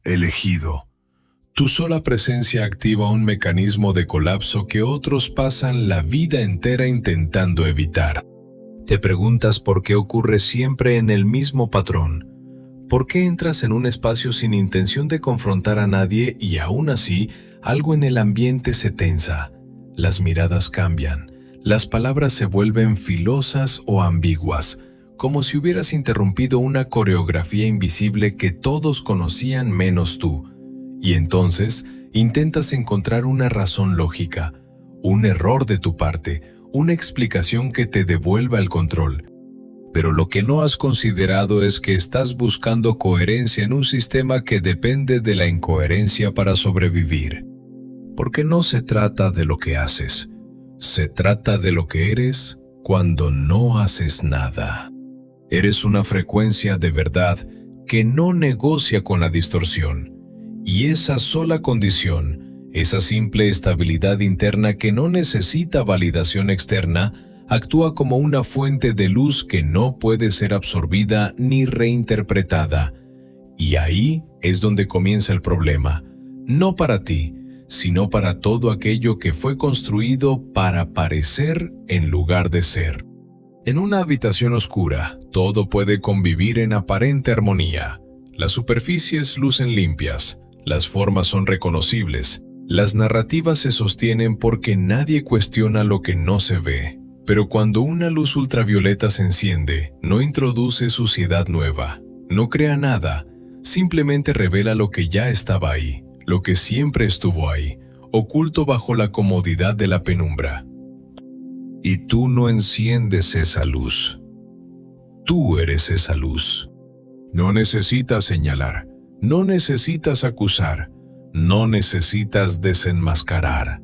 elegido. Tu sola presencia activa un mecanismo de colapso que otros pasan la vida entera intentando evitar. Te preguntas por qué ocurre siempre en el mismo patrón. ¿Por qué entras en un espacio sin intención de confrontar a nadie y aún así algo en el ambiente se tensa? Las miradas cambian, las palabras se vuelven filosas o ambiguas, como si hubieras interrumpido una coreografía invisible que todos conocían menos tú. Y entonces intentas encontrar una razón lógica, un error de tu parte, una explicación que te devuelva el control. Pero lo que no has considerado es que estás buscando coherencia en un sistema que depende de la incoherencia para sobrevivir. Porque no se trata de lo que haces, se trata de lo que eres cuando no haces nada. Eres una frecuencia de verdad que no negocia con la distorsión. Y esa sola condición, esa simple estabilidad interna que no necesita validación externa, actúa como una fuente de luz que no puede ser absorbida ni reinterpretada. Y ahí es donde comienza el problema, no para ti, sino para todo aquello que fue construido para parecer en lugar de ser. En una habitación oscura, todo puede convivir en aparente armonía. Las superficies lucen limpias, las formas son reconocibles, las narrativas se sostienen porque nadie cuestiona lo que no se ve. Pero cuando una luz ultravioleta se enciende, no introduce suciedad nueva, no crea nada, simplemente revela lo que ya estaba ahí, lo que siempre estuvo ahí, oculto bajo la comodidad de la penumbra. Y tú no enciendes esa luz. Tú eres esa luz. No necesitas señalar, no necesitas acusar, no necesitas desenmascarar.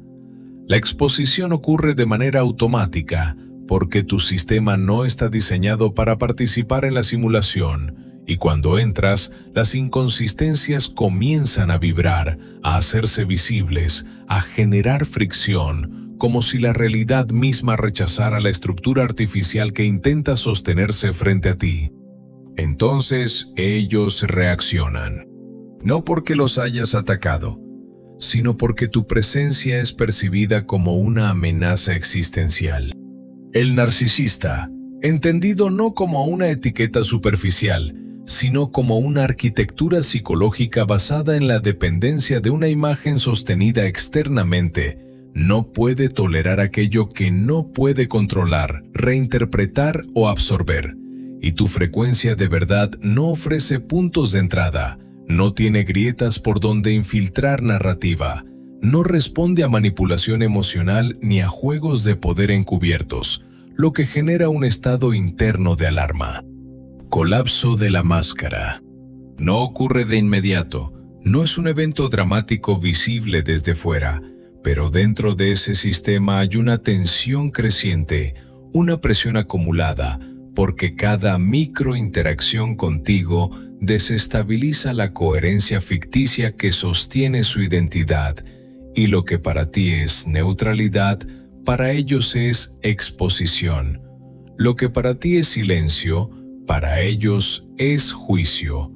La exposición ocurre de manera automática porque tu sistema no está diseñado para participar en la simulación y cuando entras, las inconsistencias comienzan a vibrar, a hacerse visibles, a generar fricción, como si la realidad misma rechazara la estructura artificial que intenta sostenerse frente a ti. Entonces ellos reaccionan, no porque los hayas atacado, sino porque tu presencia es percibida como una amenaza existencial. El narcisista, entendido no como una etiqueta superficial, sino como una arquitectura psicológica basada en la dependencia de una imagen sostenida externamente, no puede tolerar aquello que no puede controlar, reinterpretar o absorber. Y tu frecuencia de verdad no ofrece puntos de entrada, no tiene grietas por donde infiltrar narrativa, no responde a manipulación emocional ni a juegos de poder encubiertos, lo que genera un estado interno de alarma. Colapso de la máscara. No ocurre de inmediato, no es un evento dramático visible desde fuera, pero dentro de ese sistema hay una tensión creciente, una presión acumulada, porque cada microinteracción contigo desestabiliza la coherencia ficticia que sostiene su identidad, y lo que para ti es neutralidad, para ellos es exposición. Lo que para ti es silencio, para ellos es juicio.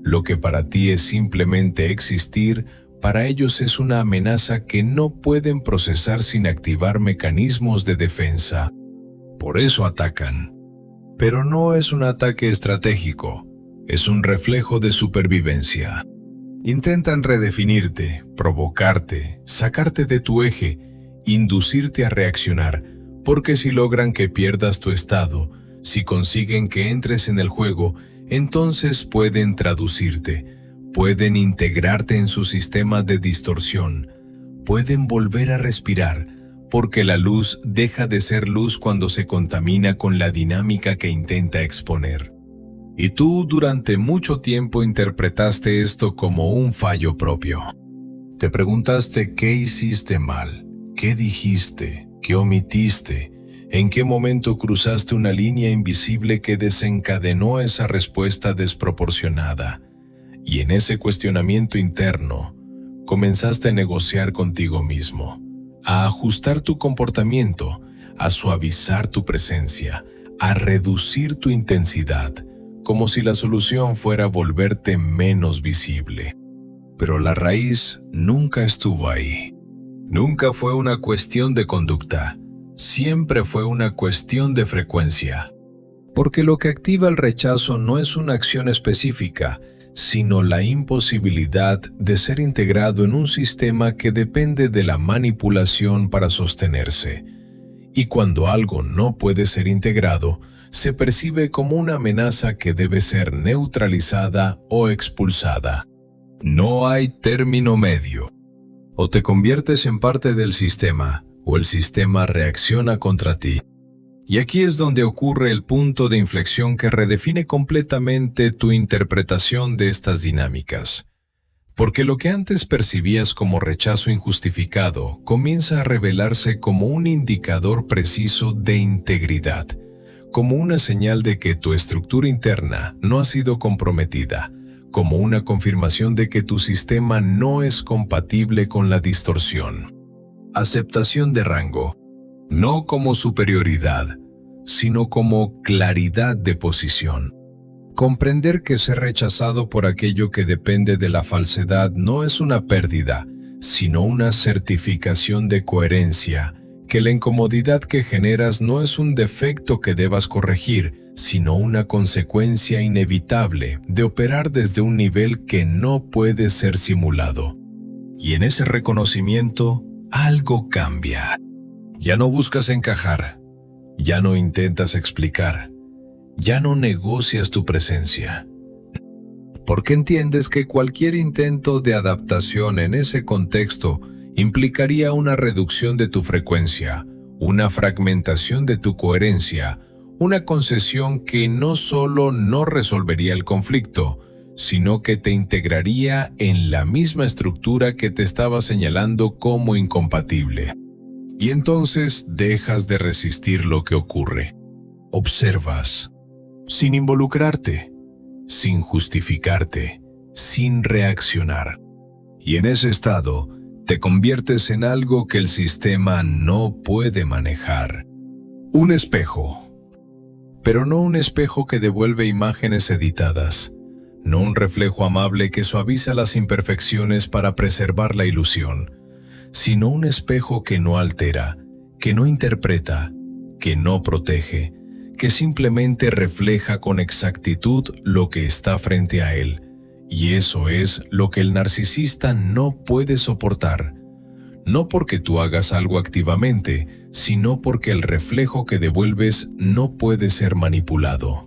Lo que para ti es simplemente existir, para ellos es una amenaza que no pueden procesar sin activar mecanismos de defensa. Por eso atacan. Pero no es un ataque estratégico, es un reflejo de supervivencia. Intentan redefinirte, provocarte, sacarte de tu eje, inducirte a reaccionar, porque si logran que pierdas tu estado, si consiguen que entres en el juego, entonces pueden traducirte, pueden integrarte en su sistema de distorsión, pueden volver a respirar, porque la luz deja de ser luz cuando se contamina con la dinámica que intenta exponer. Y tú durante mucho tiempo interpretaste esto como un fallo propio. Te preguntaste qué hiciste mal, qué dijiste, qué omitiste, en qué momento cruzaste una línea invisible que desencadenó esa respuesta desproporcionada. Y en ese cuestionamiento interno, comenzaste a negociar contigo mismo, a ajustar tu comportamiento, a suavizar tu presencia, a reducir tu intensidad, como si la solución fuera volverte menos visible. pero la raíz nunca estuvo ahí. Nunca fue una cuestión de conducta, siempre fue una cuestión de frecuencia. Porque lo que activa el rechazo no es una acción específica, sino la imposibilidad de ser integrado en un sistema que depende de la manipulación para sostenerse. Y cuando algo no puede ser integrado, se percibe como una amenaza que debe ser neutralizada o expulsada. No hay término medio. O te conviertes en parte del sistema, o el sistema reacciona contra ti. Y aquí es donde ocurre el punto de inflexión que redefine completamente tu interpretación de estas dinámicas. Porque lo que antes percibías como rechazo injustificado comienza a revelarse como un indicador preciso de integridad, como una señal de que tu estructura interna no ha sido comprometida, como una confirmación de que tu sistema no es compatible con la distorsión. Aceptación de rango, no como superioridad, sino como claridad de posición. Comprender que ser rechazado por aquello que depende de la falsedad no es una pérdida, sino una certificación de coherencia, que la incomodidad que generas no es un defecto que debas corregir, sino una consecuencia inevitable de operar desde un nivel que no puede ser simulado. Y en ese reconocimiento, algo cambia. Ya no buscas encajar, ya no intentas explicar, ya no negocias tu presencia. Porque entiendes que cualquier intento de adaptación en ese contexto implicaría una reducción de tu frecuencia, una fragmentación de tu coherencia, una concesión que no solo no resolvería el conflicto, sino que te integraría en la misma estructura que te estaba señalando como incompatible. Y entonces dejas de resistir lo que ocurre. Observas, sin involucrarte, sin justificarte, sin reaccionar. Y en ese estado, te conviertes en algo que el sistema no puede manejar. Un espejo. Pero no un espejo que devuelve imágenes editadas, no un reflejo amable que suaviza las imperfecciones para preservar la ilusión, sino un espejo que no altera, que no interpreta, que no protege, que simplemente refleja con exactitud lo que está frente a él. Y eso es lo que el narcisista no puede soportar. No porque tú hagas algo activamente, sino porque el reflejo que devuelves no puede ser manipulado.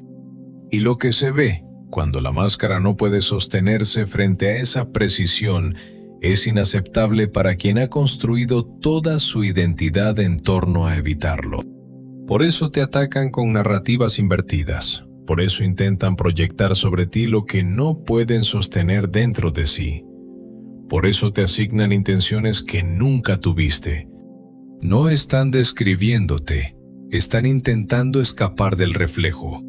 Y lo que se ve, cuando la máscara no puede sostenerse frente a esa precisión, es inaceptable para quien ha construido toda su identidad en torno a evitarlo. Por eso te atacan con narrativas invertidas. Por eso intentan proyectar sobre ti lo que no pueden sostener dentro de sí. Por eso te asignan intenciones que nunca tuviste. No están describiéndote, están intentando escapar del reflejo.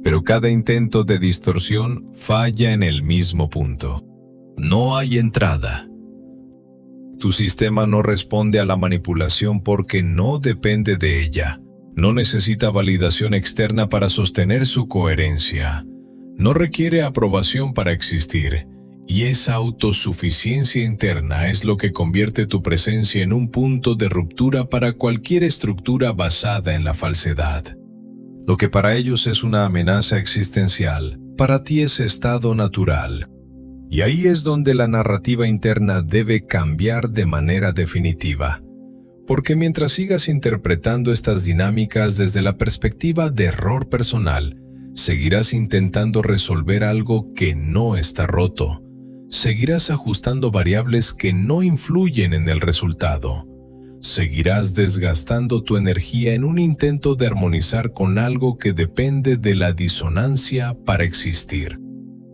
Pero cada intento de distorsión falla en el mismo punto. No hay entrada. Tu sistema no responde a la manipulación porque no depende de ella. No necesita validación externa para sostener su coherencia. No requiere aprobación para existir. Y esa autosuficiencia interna es lo que convierte tu presencia en un punto de ruptura para cualquier estructura basada en la falsedad. Lo que para ellos es una amenaza existencial, para ti es estado natural. Y ahí es donde la narrativa interna debe cambiar de manera definitiva. Porque mientras sigas interpretando estas dinámicas desde la perspectiva de error personal, seguirás intentando resolver algo que no está roto. Seguirás ajustando variables que no influyen en el resultado. Seguirás desgastando tu energía en un intento de armonizar con algo que depende de la disonancia para existir.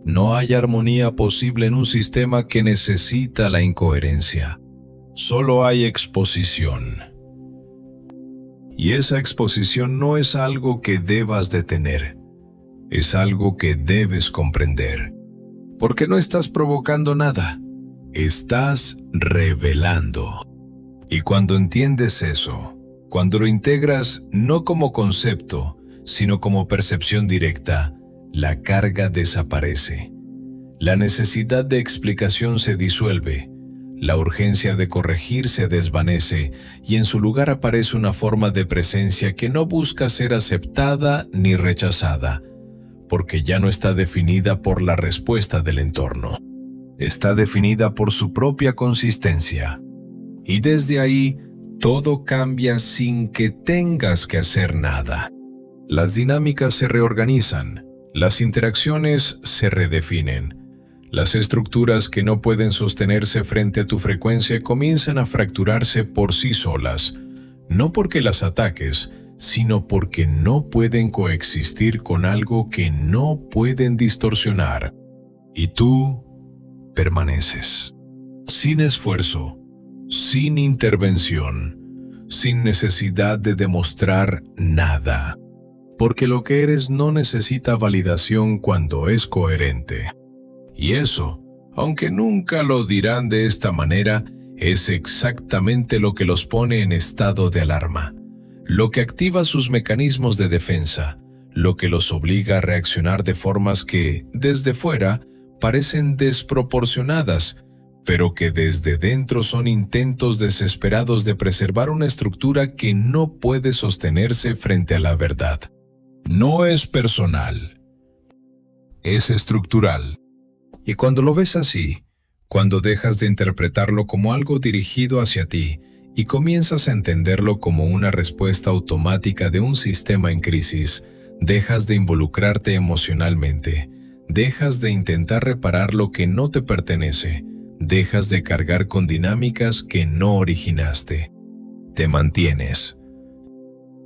No hay armonía posible en un sistema que necesita la incoherencia. Solo hay exposición. Y esa exposición no es algo que debas detener. Es algo que debes comprender. Porque no estás provocando nada. Estás revelando. Y cuando entiendes eso, cuando lo integras no como concepto, sino como percepción directa, la carga desaparece. La necesidad de explicación se disuelve, la urgencia de corregir se desvanece y en su lugar aparece una forma de presencia que no busca ser aceptada ni rechazada, porque ya no está definida por la respuesta del entorno. Está definida por su propia consistencia. Y desde ahí, todo cambia sin que tengas que hacer nada. Las dinámicas se reorganizan, las interacciones se redefinen. Las estructuras que no pueden sostenerse frente a tu frecuencia comienzan a fracturarse por sí solas, no porque las ataques, sino porque no pueden coexistir con algo que no pueden distorsionar. Y tú permaneces, sin esfuerzo, sin intervención, sin necesidad de demostrar nada, porque lo que eres no necesita validación cuando es coherente. Y eso, aunque nunca lo dirán de esta manera, es exactamente lo que los pone en estado de alarma, lo que activa sus mecanismos de defensa, lo que los obliga a reaccionar de formas que, desde fuera, parecen desproporcionadas, pero que desde dentro son intentos desesperados de preservar una estructura que no puede sostenerse frente a la verdad. No es personal, es estructural. Y cuando lo ves así, cuando dejas de interpretarlo como algo dirigido hacia ti y comienzas a entenderlo como una respuesta automática de un sistema en crisis, dejas de involucrarte emocionalmente, dejas de intentar reparar lo que no te pertenece, dejas de cargar con dinámicas que no originaste. Te mantienes.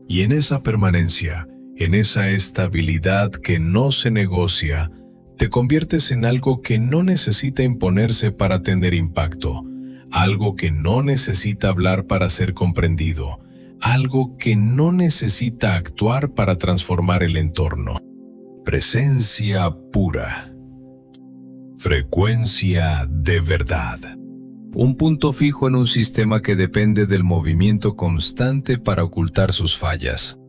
Y en esa permanencia, en esa estabilidad que no se negocia, te conviertes en algo que no necesita imponerse para tener impacto, algo que no necesita hablar para ser comprendido, algo que no necesita actuar para transformar el entorno. Presencia pura. Frecuencia de verdad. Un punto fijo en un sistema que depende del movimiento constante para ocultar sus fallas.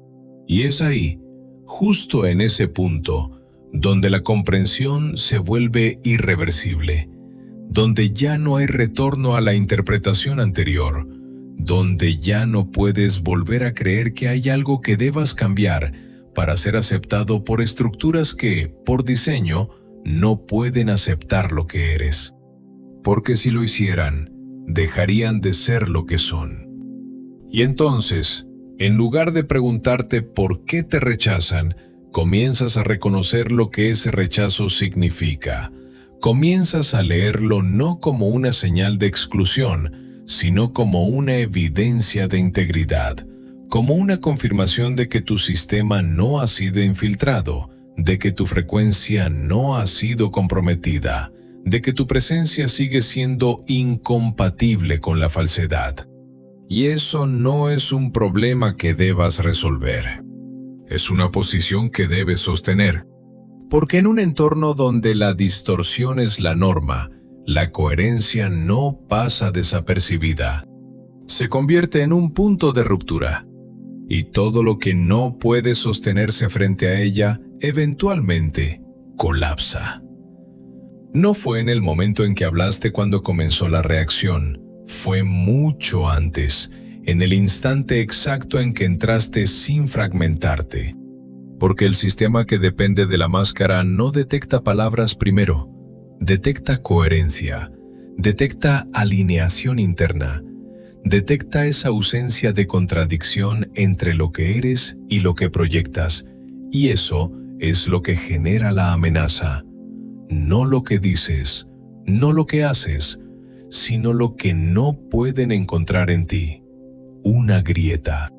Y es ahí, justo en ese punto, donde la comprensión se vuelve irreversible, donde ya no hay retorno a la interpretación anterior, donde ya no puedes volver a creer que hay algo que debas cambiar para ser aceptado por estructuras que, por diseño, no pueden aceptar lo que eres. Porque si lo hicieran, dejarían de ser lo que son. Y entonces, en lugar de preguntarte por qué te rechazan, comienzas a reconocer lo que ese rechazo significa. Comienzas a leerlo no como una señal de exclusión, sino como una evidencia de integridad, como una confirmación de que tu sistema no ha sido infiltrado, de que tu frecuencia no ha sido comprometida, de que tu presencia sigue siendo incompatible con la falsedad. Y eso no es un problema que debas resolver. Es una posición que debes sostener. Porque en un entorno donde la distorsión es la norma, la coherencia no pasa desapercibida. Se convierte en un punto de ruptura. Y todo lo que no puede sostenerse frente a ella, eventualmente, colapsa. No fue en el momento en que hablaste cuando comenzó la reacción. Fue mucho antes, en el instante exacto en que entraste sin fragmentarte. Porque el sistema que depende de la máscara no detecta palabras primero, detecta coherencia, detecta alineación interna, detecta esa ausencia de contradicción entre lo que eres y lo que proyectas, y eso es lo que genera la amenaza. No lo que dices, no lo que haces, sino lo que no pueden encontrar en ti. Una grieta.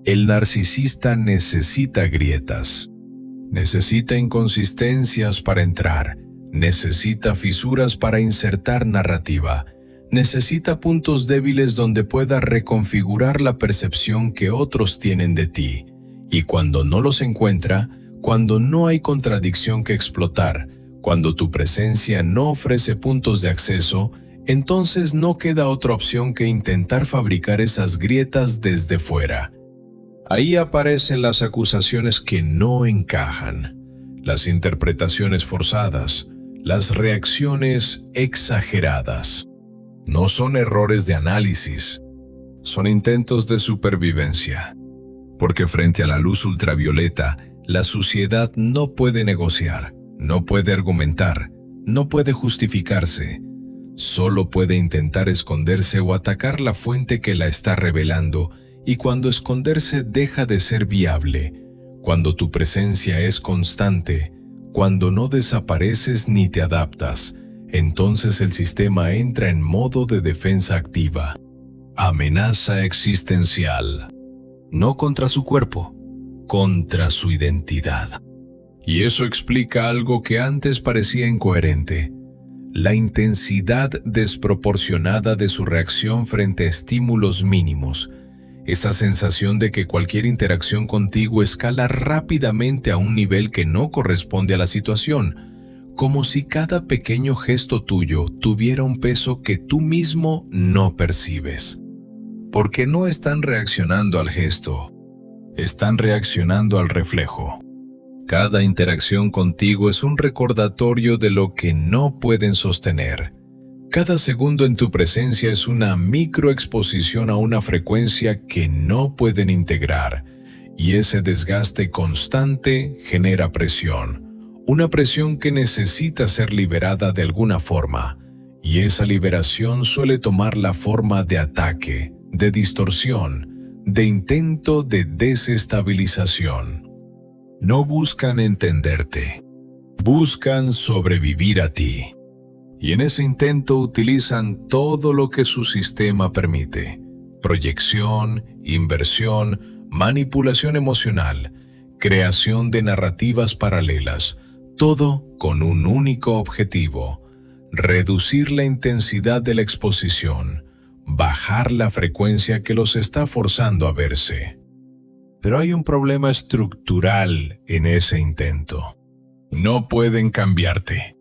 El narcisista necesita grietas. Necesita inconsistencias para entrar. Necesita fisuras para insertar narrativa. Necesita puntos débiles donde pueda reconfigurar la percepción que otros tienen de ti. Y cuando no los encuentra, cuando no hay contradicción que explotar, cuando tu presencia no ofrece puntos de acceso, entonces no queda otra opción que intentar fabricar esas grietas desde fuera. Ahí aparecen las acusaciones que no encajan, las interpretaciones forzadas, las reacciones exageradas. No son errores de análisis, son intentos de supervivencia. Porque frente a la luz ultravioleta, la suciedad no puede negociar, no puede argumentar, no puede justificarse. Solo puede intentar esconderse o atacar la fuente que la está revelando, y cuando esconderse deja de ser viable, cuando tu presencia es constante, cuando no desapareces ni te adaptas, entonces el sistema entra en modo de defensa activa. Amenaza existencial. No contra su cuerpo, contra su identidad. Y eso explica algo que antes parecía incoherente: la intensidad desproporcionada de su reacción frente a estímulos mínimos. Esa sensación de que cualquier interacción contigo escala rápidamente a un nivel que no corresponde a la situación, como si cada pequeño gesto tuyo tuviera un peso que tú mismo no percibes. Porque no están reaccionando al gesto, están reaccionando al reflejo. Cada interacción contigo es un recordatorio de lo que no pueden sostener. Cada segundo en tu presencia es una microexposición a una frecuencia que no pueden integrar, y ese desgaste constante genera presión, una presión que necesita ser liberada de alguna forma, y esa liberación suele tomar la forma de ataque, de distorsión, de intento de desestabilización. No buscan entenderte, buscan sobrevivir a ti. Y en ese intento utilizan todo lo que su sistema permite: proyección, inversión, manipulación emocional, creación de narrativas paralelas, todo con un único objetivo: reducir la intensidad de la exposición, bajar la frecuencia que los está forzando a verse. Pero hay un problema estructural en ese intento. No pueden cambiarte.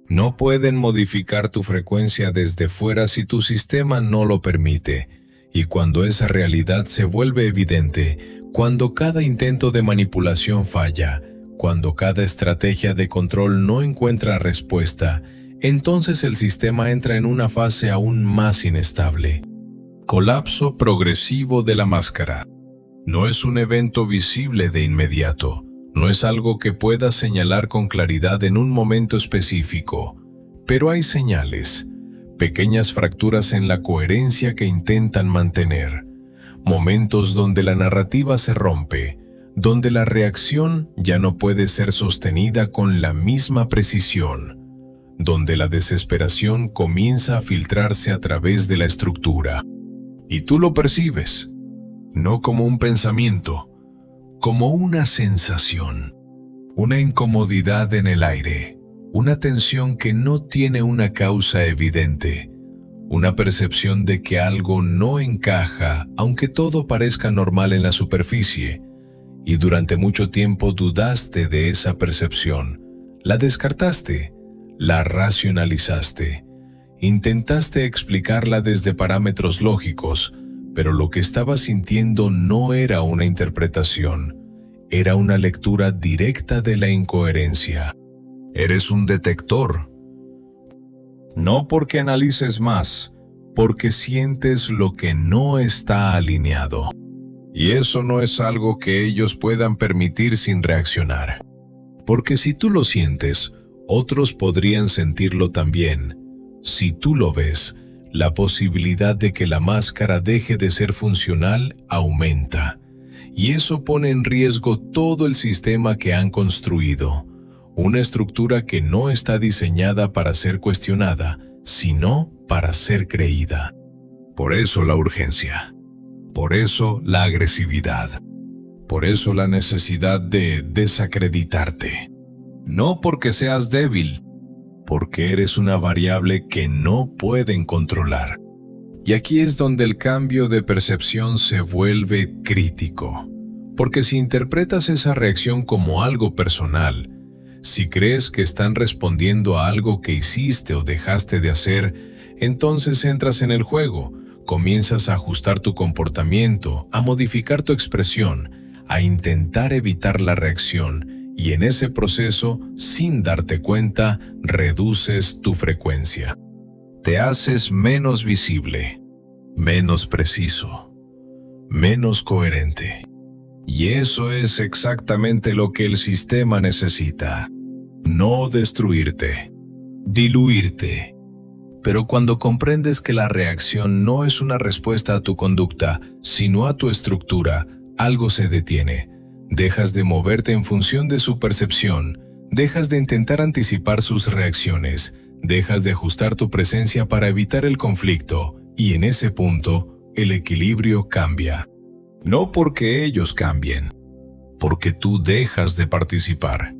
No pueden modificar tu frecuencia desde fuera si tu sistema no lo permite. Y cuando esa realidad se vuelve evidente, cuando cada intento de manipulación falla, cuando cada estrategia de control no encuentra respuesta, entonces el sistema entra en una fase aún más inestable. Colapso progresivo de la máscara. No es un evento visible de inmediato. No es algo que puedas señalar con claridad en un momento específico. Pero hay señales, pequeñas fracturas en la coherencia que intentan mantener. Momentos donde la narrativa se rompe, donde la reacción ya no puede ser sostenida con la misma precisión, donde la desesperación comienza a filtrarse a través de la estructura. Y tú lo percibes, no como un pensamiento, como una sensación, una incomodidad en el aire, una tensión que no tiene una causa evidente, una percepción de que algo no encaja aunque todo parezca normal en la superficie, y durante mucho tiempo dudaste de esa percepción, la descartaste, la racionalizaste, intentaste explicarla desde parámetros lógicos, pero lo que estabas sintiendo no era una interpretación, era una lectura directa de la incoherencia. Eres un detector. No porque analices más, porque sientes lo que no está alineado. Y eso no es algo que ellos puedan permitir sin reaccionar. Porque si tú lo sientes, otros podrían sentirlo también. Si tú lo ves, la posibilidad de que la máscara deje de ser funcional aumenta, y eso pone en riesgo todo el sistema que han construido, una estructura que no está diseñada para ser cuestionada, sino para ser creída. Por eso la urgencia, por eso la agresividad, por eso la necesidad de desacreditarte. No porque seas débil, porque eres una variable que no pueden controlar. Y aquí es donde el cambio de percepción se vuelve crítico. Porque si interpretas esa reacción como algo personal, si crees que están respondiendo a algo que hiciste o dejaste de hacer, entonces entras en el juego, comienzas a ajustar tu comportamiento, a modificar tu expresión, a intentar evitar la reacción, y en ese proceso, sin darte cuenta, reduces tu frecuencia. Te haces menos visible, menos preciso, menos coherente. Y eso es exactamente lo que el sistema necesita. No destruirte, diluirte. Pero cuando comprendes que la reacción no es una respuesta a tu conducta, sino a tu estructura, algo se detiene. Dejas de moverte en función de su percepción, dejas de intentar anticipar sus reacciones, dejas de ajustar tu presencia para evitar el conflicto, y en ese punto, el equilibrio cambia. No porque ellos cambien, porque tú dejas de participar.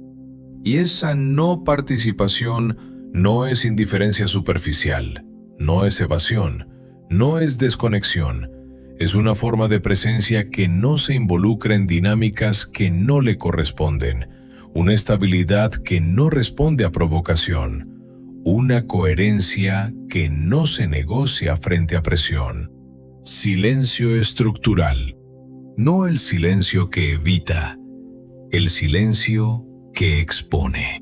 Y esa no participación no es indiferencia superficial, no es evasión, no es desconexión. Es una forma de presencia que no se involucra en dinámicas que no le corresponden, una estabilidad que no responde a provocación, una coherencia que no se negocia frente a presión. Silencio estructural. No el silencio que evita, el silencio que expone.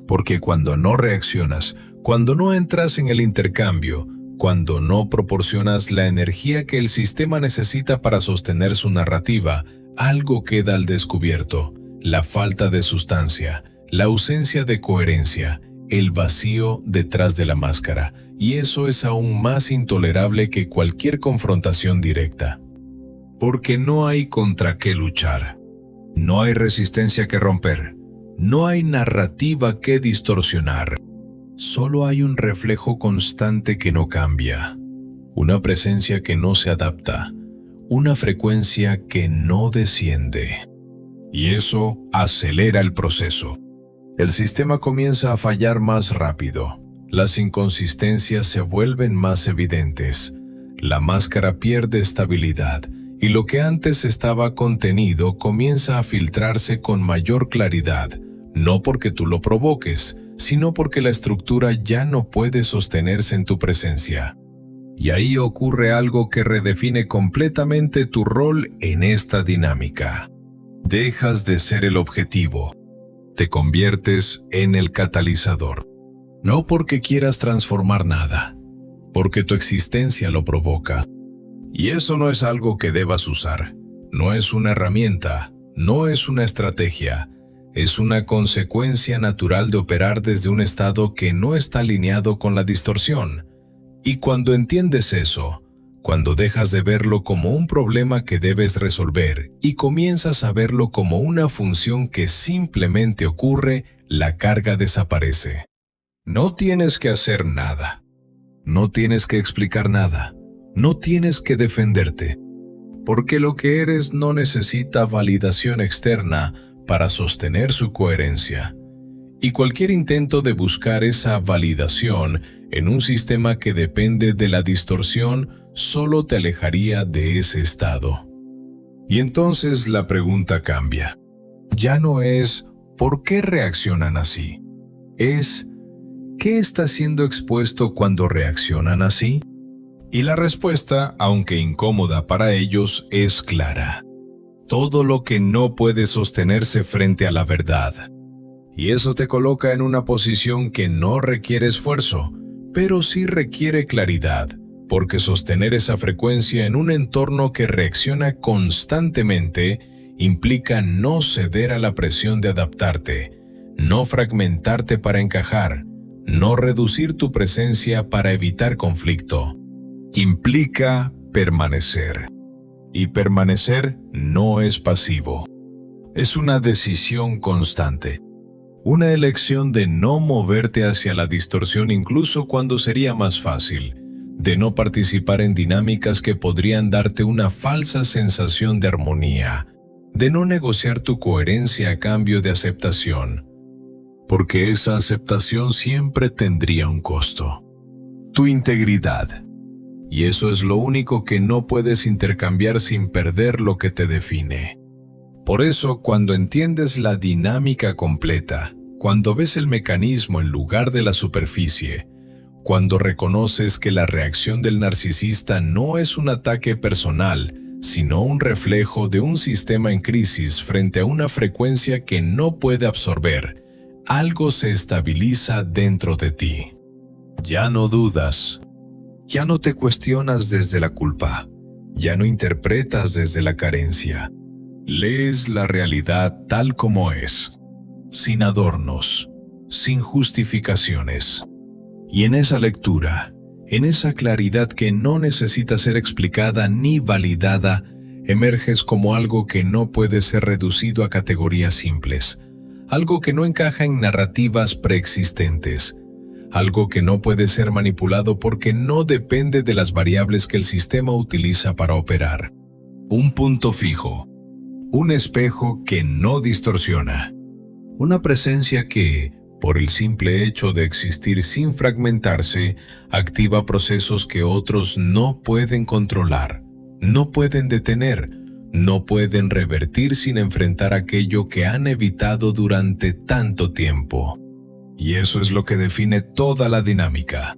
Porque cuando no reaccionas, cuando no entras en el intercambio, cuando no proporcionas la energía que el sistema necesita para sostener su narrativa, algo queda al descubierto: la falta de sustancia, la ausencia de coherencia, el vacío detrás de la máscara, y eso es aún más intolerable que cualquier confrontación directa. Porque no hay contra qué luchar, no hay resistencia que romper, no hay narrativa que distorsionar. Solo hay un reflejo constante que no cambia, una presencia que no se adapta, una frecuencia que no desciende. Y eso acelera el proceso. El sistema comienza a fallar más rápido, las inconsistencias se vuelven más evidentes, la máscara pierde estabilidad, y lo que antes estaba contenido comienza a filtrarse con mayor claridad, no porque tú lo provoques, sino porque la estructura ya no puede sostenerse en tu presencia. Y ahí ocurre algo que redefine completamente tu rol en esta dinámica. Dejas de ser el objetivo, te conviertes en el catalizador. No porque quieras transformar nada, porque tu existencia lo provoca. Y eso no es algo que debas usar, no es una herramienta, no es una estrategia, es una consecuencia natural de operar desde un estado que no está alineado con la distorsión. Y cuando entiendes eso, cuando dejas de verlo como un problema que debes resolver y comienzas a verlo como una función que simplemente ocurre, la carga desaparece. No tienes que hacer nada, no tienes que explicar nada. No tienes que defenderte, porque lo que eres no necesita validación externa para sostener su coherencia. Y cualquier intento de buscar esa validación en un sistema que depende de la distorsión solo te alejaría de ese estado. Y entonces la pregunta cambia. Ya no es ¿por qué reaccionan así? Es ¿qué está siendo expuesto cuando reaccionan así? Y la respuesta, aunque incómoda para ellos, es clara. Todo lo que no puede sostenerse frente a la verdad. Y eso te coloca en una posición que no requiere esfuerzo, pero sí requiere claridad, porque sostener esa frecuencia en un entorno que reacciona constantemente implica no ceder a la presión de adaptarte, no fragmentarte para encajar, no reducir tu presencia para evitar conflicto. Implica permanecer. Y permanecer no es pasivo. Es una decisión constante. Una elección de no moverte hacia la distorsión incluso cuando sería más fácil. De no participar en dinámicas que podrían darte una falsa sensación de armonía. De no negociar tu coherencia a cambio de aceptación. Porque esa aceptación siempre tendría un costo. Tu integridad. Y eso es lo único que no puedes intercambiar sin perder lo que te define. Por eso, cuando entiendes la dinámica completa, cuando ves el mecanismo en lugar de la superficie, cuando reconoces que la reacción del narcisista no es un ataque personal, sino un reflejo de un sistema en crisis frente a una frecuencia que no puede absorber. Algo se estabiliza dentro de ti. Ya no dudas. Ya no te cuestionas desde la culpa. Ya no interpretas desde la carencia. Lees la realidad tal como es, sin adornos, sin justificaciones. Y en esa lectura, en esa claridad que no necesita ser explicada ni validada, emerges como algo que no puede ser reducido a categorías simples, algo que no encaja en narrativas preexistentes, algo que no puede ser manipulado porque no depende de las variables que el sistema utiliza para operar. Un punto fijo, un espejo que no distorsiona, una presencia que, por el simple hecho de existir sin fragmentarse, activa procesos que otros no pueden controlar, no pueden detener, no pueden revertir sin enfrentar aquello que han evitado durante tanto tiempo. Y eso es lo que define toda la dinámica.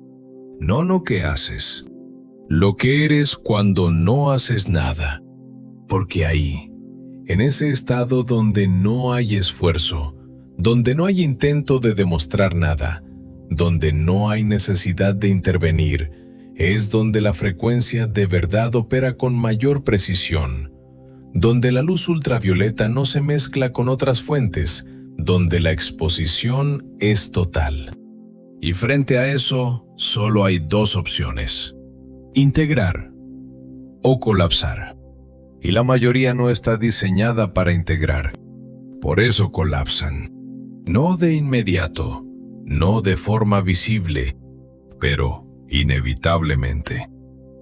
No lo que haces, lo que eres cuando no haces nada. Porque ahí, en ese estado donde no hay esfuerzo, donde no hay intento de demostrar nada, donde no hay necesidad de intervenir, es donde la frecuencia de verdad opera con mayor precisión, donde la luz ultravioleta no se mezcla con otras fuentes, donde la exposición es total. Y frente a eso, solo hay dos opciones: integrar o colapsar. Y la mayoría no está diseñada para integrar. Por eso colapsan. No de inmediato, no de forma visible, pero inevitablemente.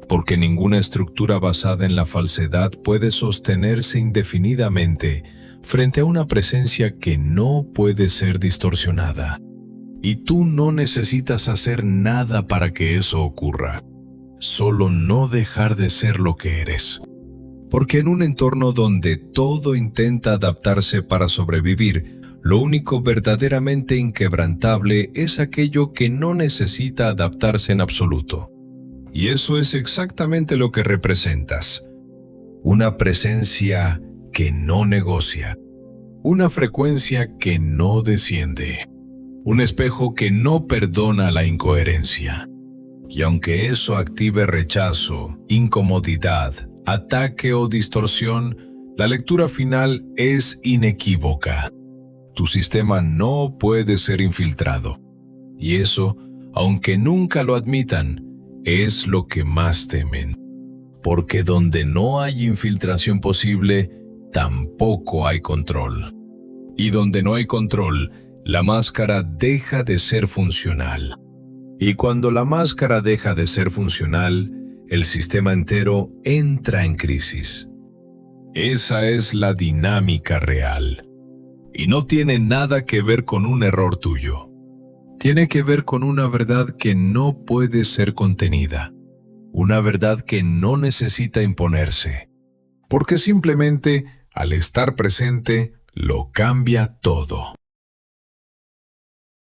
Porque ninguna estructura basada en la falsedad puede sostenerse indefinidamente frente a una presencia que no puede ser distorsionada. Y tú no necesitas hacer nada para que eso ocurra, solo no dejar de ser lo que eres. Porque en un entorno donde todo intenta adaptarse para sobrevivir, lo único verdaderamente inquebrantable es aquello que no necesita adaptarse en absoluto. Y eso es exactamente lo que representas. Una presencia que no negocia. Una frecuencia que no desciende. Un espejo que no perdona la incoherencia. Y aunque eso active rechazo, incomodidad, ataque o distorsión, la lectura final es inequívoca. Tu sistema no puede ser infiltrado. Y eso, aunque nunca lo admitan, es lo que más temen. Porque donde no hay infiltración posible, tampoco hay control. Y donde no hay control, la máscara deja de ser funcional. Y cuando la máscara deja de ser funcional, el sistema entero entra en crisis. Esa es la dinámica real. Y no tiene nada que ver con un error tuyo. Tiene que ver con una verdad que no puede ser contenida. Una verdad que no necesita imponerse. Porque simplemente, al estar presente, lo cambia todo.